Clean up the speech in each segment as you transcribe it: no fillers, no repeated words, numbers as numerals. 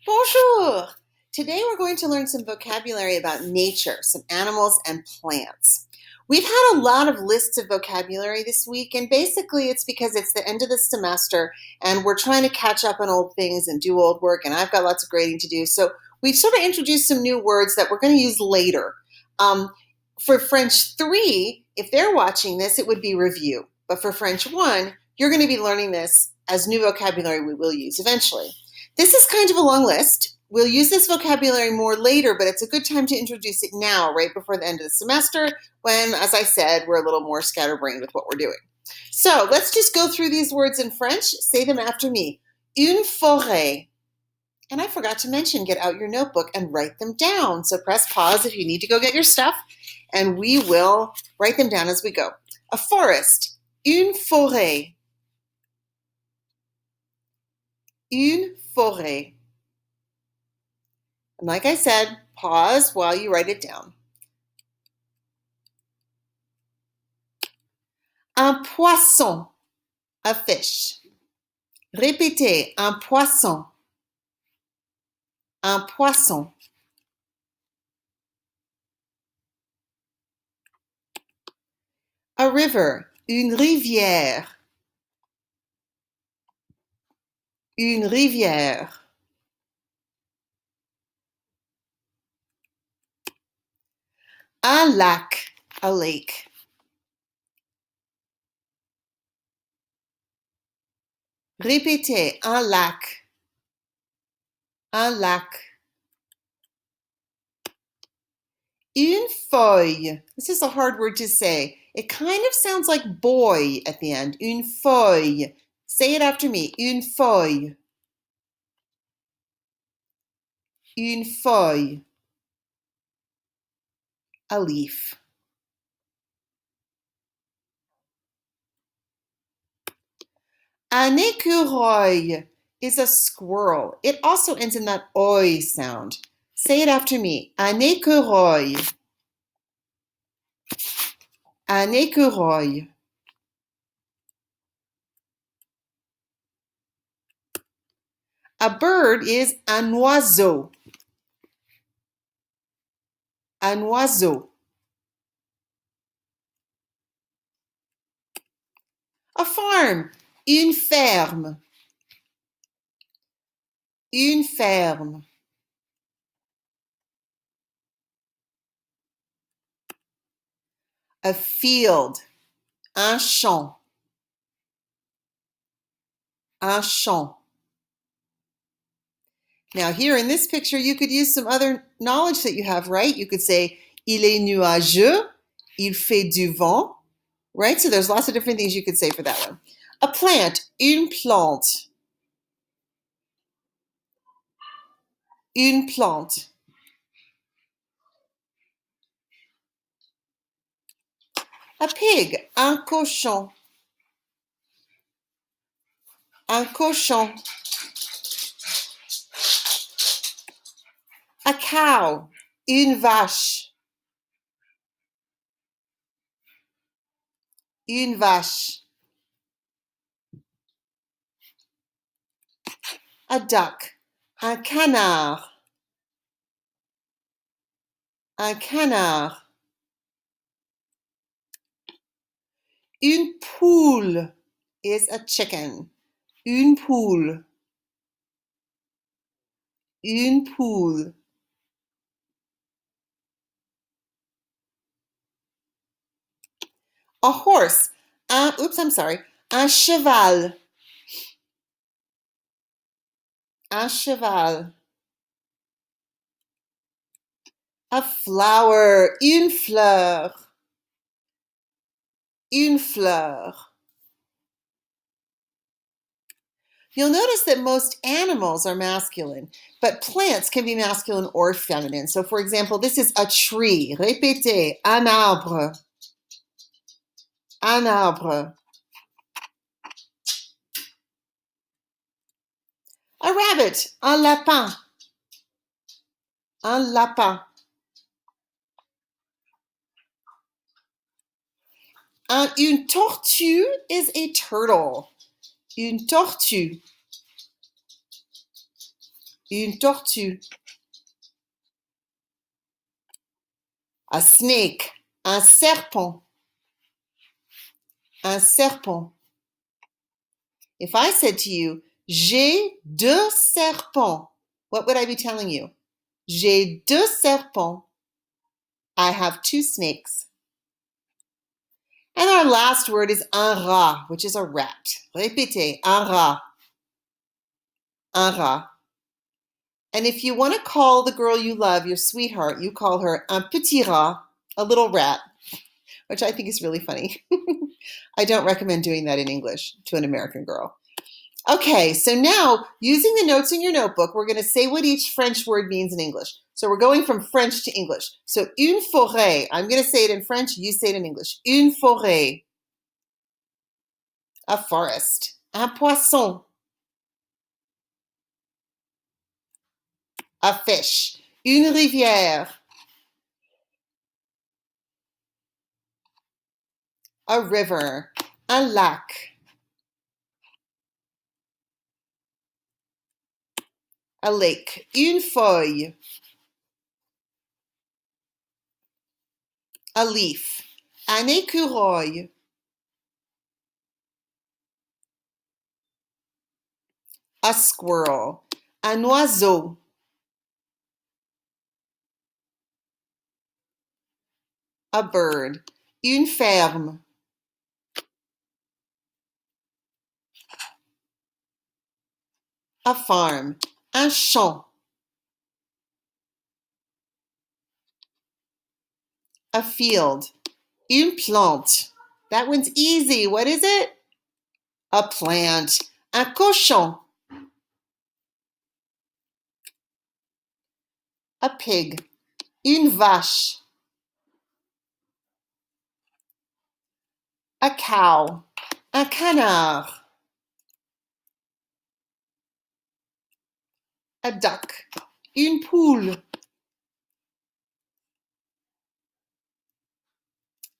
Bonjour! Today we're going to learn some vocabulary about nature, some animals and plants. We've had a lot of lists of vocabulary this week, and basically it's because it's the end of the semester and we're trying to catch up on old things and do old work, and I've got lots of grading to do. So we've sort of introduced some new words that we're going to use later. For French 3, if they're watching this, it would be review. But for French 1, you're going to be learning this as new vocabulary we will use eventually. This is kind of a long list. We'll use this vocabulary more later, but it's a good time to introduce it now, right before the end of the semester, when, as I said, we're a little more scatterbrained with what we're doing. So let's just go through these words in French. Say them after me. Une forêt. And I forgot to mention, get out your notebook and write them down. So press pause if you need to go get your stuff, and we will write them down as we go. A forest. Une forêt. Une forêt. And like I said, pause while you write it down. Un poisson, a fish. Répétez, un poisson. Un poisson. A river, une rivière. Une rivière. Un lac, a lake. Répétez, un lac. Un lac. Une feuille. This is a hard word to say. It kind of sounds like boy at the end. Une feuille. Say it after me. Une feuille. Une feuille. A leaf. Un écureuil is a squirrel. It also ends in that oi sound. Say it after me. Un écureuil. Un écureuil. A bird is un oiseau. Un oiseau. A farm. Une ferme. Une ferme. A field. Un champ. Un champ. Now here in this picture, you could use some other knowledge that you have, right? You could say, il est nuageux, il fait du vent, right? So there's lots of different things you could say for that one. A plant, une plante. Une plante. A pig, un cochon. Un cochon. A cow, une vache. Une vache. A duck, un canard. Un canard. Une poule is a chicken. Une poule. Une poule. A horse. Un cheval. Un cheval. A flower. Une fleur. Une fleur. You'll notice that most animals are masculine, but plants can be masculine or feminine. So for example, this is a tree. Répétez, un arbre. Un arbre. A rabbit, un lapin. Un lapin. Une tortue is a turtle. Une tortue. Une tortue. A snake. Un serpent. Un serpent. If I said to you, j'ai deux serpents, what would I be telling you? J'ai deux serpents. I have two snakes. And our last word is un rat, which is a rat. Répétez, un rat. Un rat. And if you want to call the girl you love your sweetheart, you call her un petit rat, a little rat, which I think is really funny. I don't recommend doing that in English to an American girl. Okay, so now using the notes in your notebook, we're going to say what each French word means in English. So we're going from French to English. So une forêt, I'm going to say it in French, you say it in English. Une forêt, a forest. Un poisson, a fish. Une rivière, a river. Un lac, a lake. Une feuille, a leaf. Un écureuil, a squirrel. Un oiseau, a bird. Une ferme, a farm. Un champ, a field. Une plante. That one's easy. What is it? A plant. Un cochon. A pig. Une vache. A cow. Un canard. A duck. Une poule.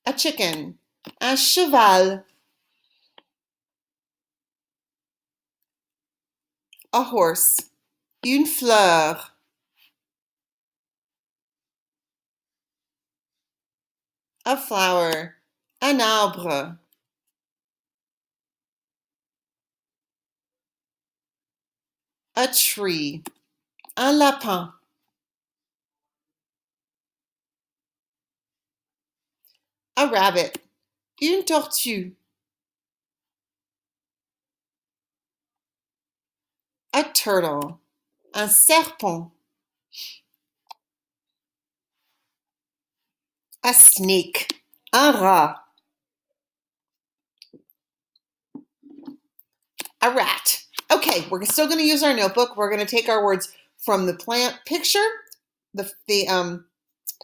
A chicken. Un cheval. A horse. Une fleur. A flower. Un arbre. A tree. Un lapin. A rabbit. Une tortue. A turtle. Un serpent. A snake. Un rat. A rat. Okay, we're still going to use our notebook. We're going to take our words from the plant picture, the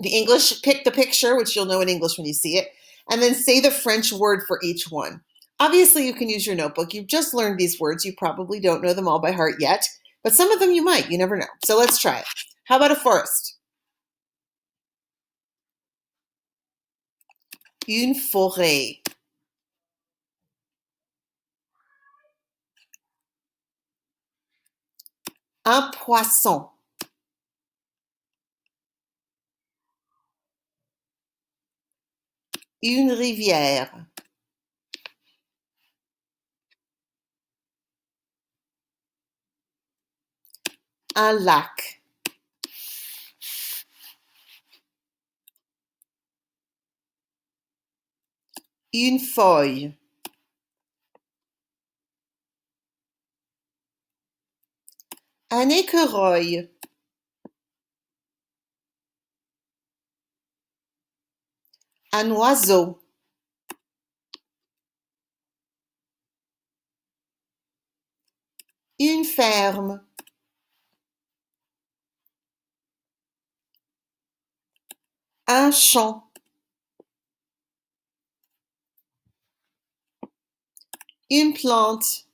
English, pick the picture, which you'll know in English when you see it, and then say the French word for each one. Obviously, you can use your notebook. You've just learned these words. You probably don't know them all by heart yet, but some of them you might. You never know. So let's try it. How about a forest? Une forêt. Un poisson. Une rivière. Un lac. Une feuille. Un écureuil. Un oiseau. Une ferme. Un champ. Une plante.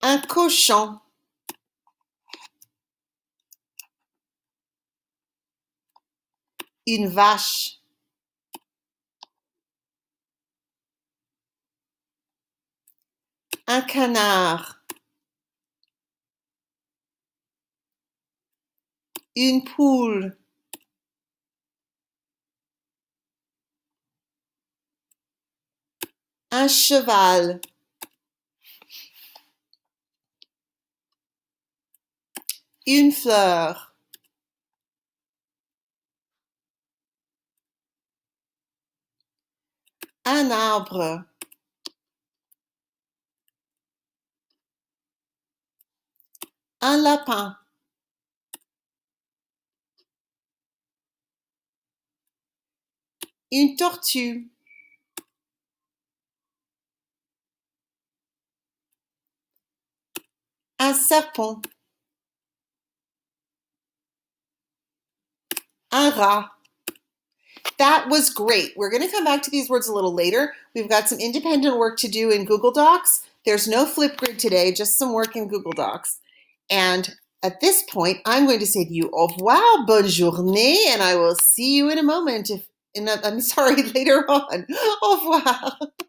Un cochon. Une vache. Un canard. Une poule. Un cheval. Une fleur. Un arbre. Un lapin. Une tortue. Un serpent. Un rat. That was great. We're going to come back to these words a little later. We've got some independent work to do in Google Docs. There's no Flipgrid today, just some work in Google Docs. And at this point, I'm going to say to you, au revoir, bonne journée, and I will see you in a moment. I'm sorry, later on. Au revoir.